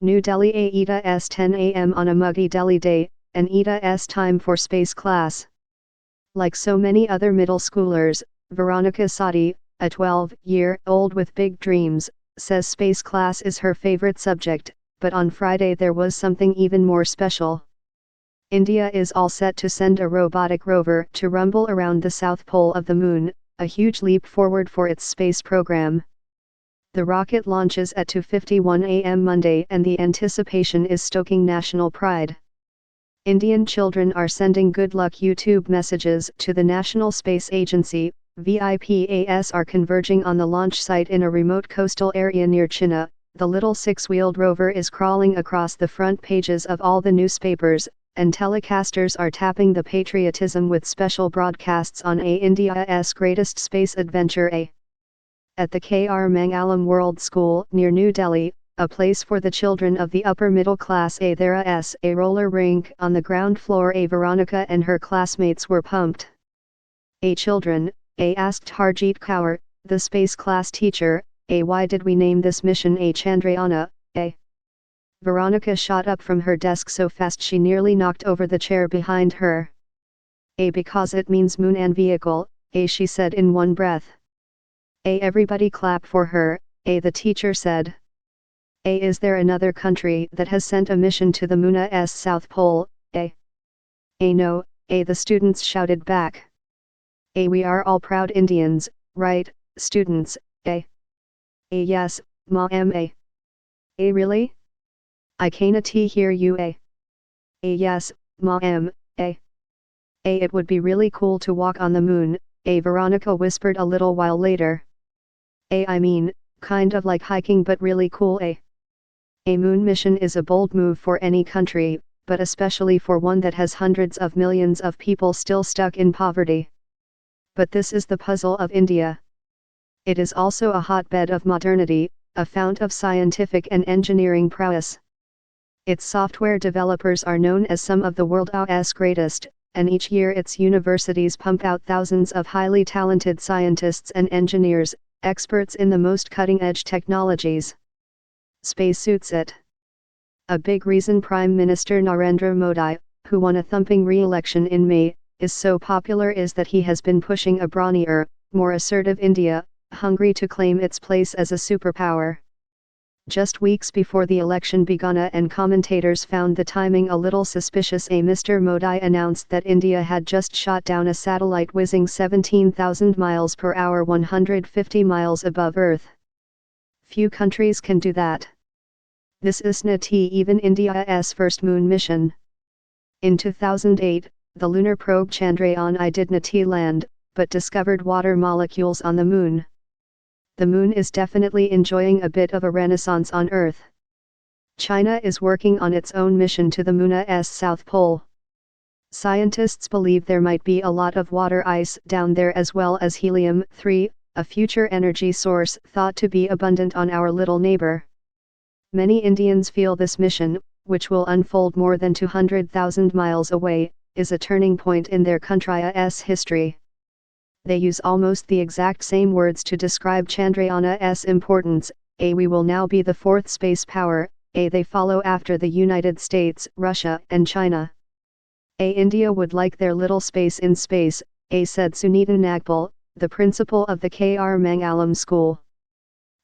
New Delhi AETA 10 am on a muggy Delhi day, an ETA time for space class. Like so many other middle schoolers, Veronica Sati, a 12-year-old with big dreams, says space class is her favorite subject, but on Friday there was something even more special. India is all set to send a robotic rover to rumble around the south pole of the moon, a huge leap forward for its space program. The rocket launches at 2:51 am Monday and the anticipation is stoking national pride. Indian children are sending good luck YouTube messages to the National Space Agency. VIPAS are converging on the launch site in a remote coastal area near Chennai. The little six-wheeled rover is crawling across the front pages of all the newspapers, and telecasters are tapping the patriotism with special broadcasts on India's greatest space adventure A. At the K.R. Mangalam World School near New Delhi, a place for the children of the upper middle class, there is a roller rink on the ground floor. Veronica and her classmates were pumped. Children, asked Harjeet Kaur, the space class teacher, why did we name this mission Chandrayaan? Veronica shot up from her desk so fast she nearly knocked over the chair behind her. Because it means moon and vehicle, she said in one breath. Everybody clap for her, the teacher said. Is there another country that has sent a mission to the moon's south pole? No, the students shouted back. We are all proud Indians, right, students? Yes, ma'am. Really? I can't hear you. Yes, ma'am. It would be really cool to walk on the moon, Veronica whispered a little while later. I mean, kind of like hiking but really cool. A moon mission is a bold move for any country, but especially for one that has hundreds of millions of people still stuck in poverty. But this is the puzzle of India. It is also a hotbed of modernity, a fount of scientific and engineering prowess. Its software developers are known as some of the world's greatest, and each year its universities pump out thousands of highly talented scientists and engineers, experts in the most cutting-edge technologies. Space suits it. A big reason Prime Minister Narendra Modi, who won a thumping re-election in May, is so popular is that he has been pushing a brawnier, more assertive India, hungry to claim its place as a superpower. Just weeks before the election began and commentators found the timing a little suspicious, Mr. Modi announced that India had just shot down a satellite whizzing 17,000 miles per hour 150 miles above Earth. Few countries can do that. This is not even India's first moon mission. In 2008, the lunar probe Chandrayaan did not land, but discovered water molecules on the moon. The moon is definitely enjoying a bit of a renaissance on Earth. China is working on its own mission to the moon's south pole. Scientists believe there might be a lot of water ice down there as well as helium-3, a future energy source thought to be abundant on our little neighbor. Many Indians feel this mission, which will unfold more than 200,000 miles away, is a turning point in their country's history. They use almost the exact same words to describe Chandrayaan's importance. We will now be the fourth space power. They follow after the United States, Russia, and China. India would like their little space in space, said Sunita Nagpal, the principal of the K.R. Mangalam School.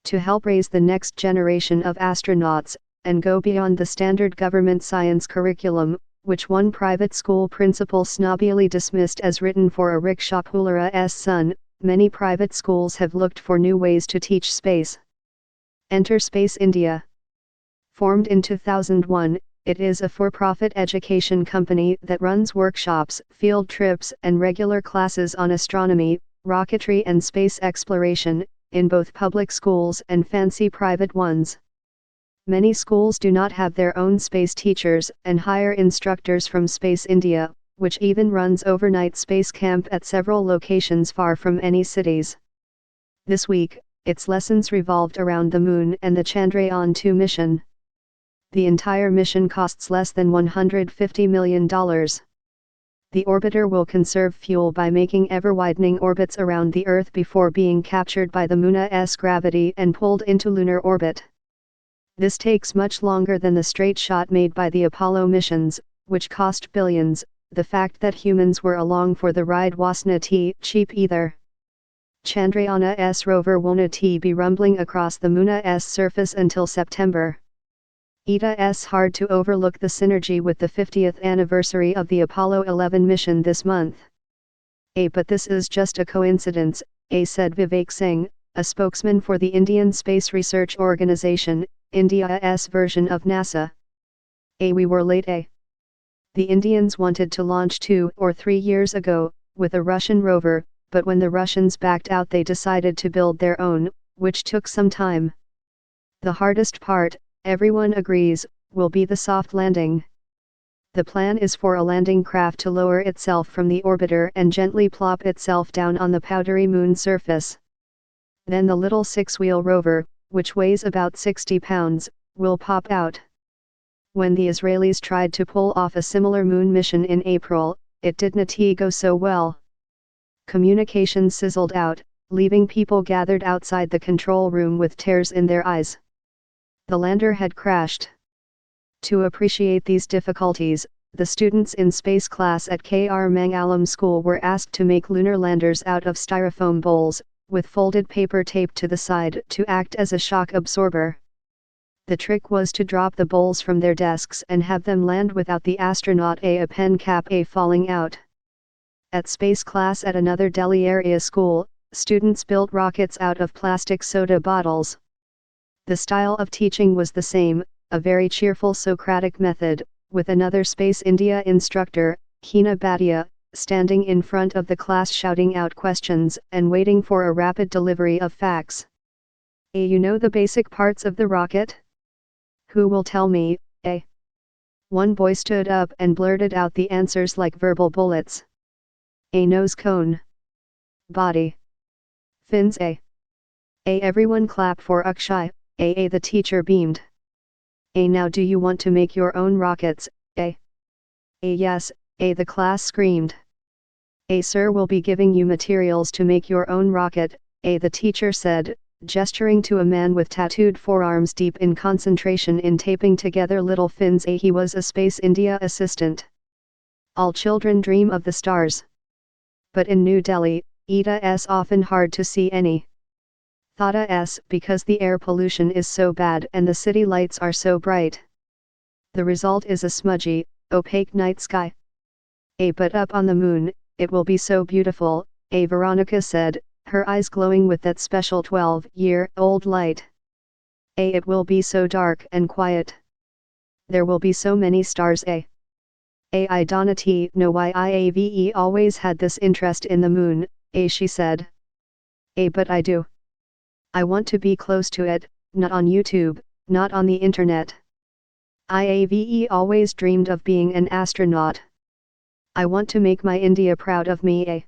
To help raise the next generation of astronauts, and go beyond the standard government science curriculum, which one private school principal snobbily dismissed as written for a rickshaw puller's son, many private schools have looked for new ways to teach space. Enter Space India. Formed in 2001, it is a for-profit education company that runs workshops, field trips, and regular classes on astronomy, rocketry and space exploration, in both public schools and fancy private ones. Many schools do not have their own space teachers and hire instructors from Space India, which even runs overnight space camp at several locations far from any cities. This week, its lessons revolved around the moon and the Chandrayaan-2 mission. The entire mission costs less than $150 million. The orbiter will conserve fuel by making ever-widening orbits around the Earth before being captured by the moon's gravity and pulled into lunar orbit. This takes much longer than the straight shot made by the Apollo missions, which cost billions. The fact that humans were along for the ride wasn't cheap either. Chandrayaan-S rover won't be rumbling across the Moon's surface until September. It's hard to overlook the synergy with the 50th anniversary of the Apollo 11 mission this month. But this is just a coincidence, said Vivek Singh, a spokesman for the Indian Space Research Organisation, India's version of NASA. We were late. The Indians wanted to launch 2 or 3 years ago, with a Russian rover, but when the Russians backed out they decided to build their own, which took some time. The hardest part, everyone agrees, will be the soft landing. The plan is for a landing craft to lower itself from the orbiter and gently plop itself down on the powdery moon surface. Then the little 6-wheel rover, which weighs about 60 pounds, will pop out. When the Israelis tried to pull off a similar moon mission in April, it didn't go so well. Communications sizzled out, leaving people gathered outside the control room with tears in their eyes. The lander had crashed. To appreciate these difficulties, the students in space class at K.R. Mangalam School were asked to make lunar landers out of styrofoam bowls, with folded paper taped to the side to act as a shock absorber. The trick was to drop the bowls from their desks and have them land without the astronaut a pen cap falling out. At space class at another Delhi area school, students built rockets out of plastic soda bottles. The style of teaching was the same, a very cheerful Socratic method, with another Space India instructor, Hina Bhatia, standing in front of the class shouting out questions and waiting for a rapid delivery of facts. You know the basic parts of the rocket? Who will tell me? One boy stood up and blurted out the answers like verbal bullets. A nose cone. Body. Fins. Everyone clap for Akshay. The teacher beamed. Now do you want to make your own rockets? Yes. The class screamed. Sir will be giving you materials to make your own rocket, the teacher said, gesturing to a man with tattooed forearms deep in concentration in taping together little fins. He was a Space India assistant. All children dream of the stars. But in New Delhi, it's often hard to see any. Thoughts because the air pollution is so bad and the city lights are so bright. The result is a smudgy, opaque night sky. But up on the moon, it will be so beautiful, Veronica said, her eyes glowing with that special 12-year-old light. It will be so dark and quiet. There will be so many stars. I don't know why IAVE always had this interest in the moon, she said. But I do. I want to be close to it, not on YouTube, not on the internet. IAVE always dreamed of being an astronaut. I want to make my India proud of me.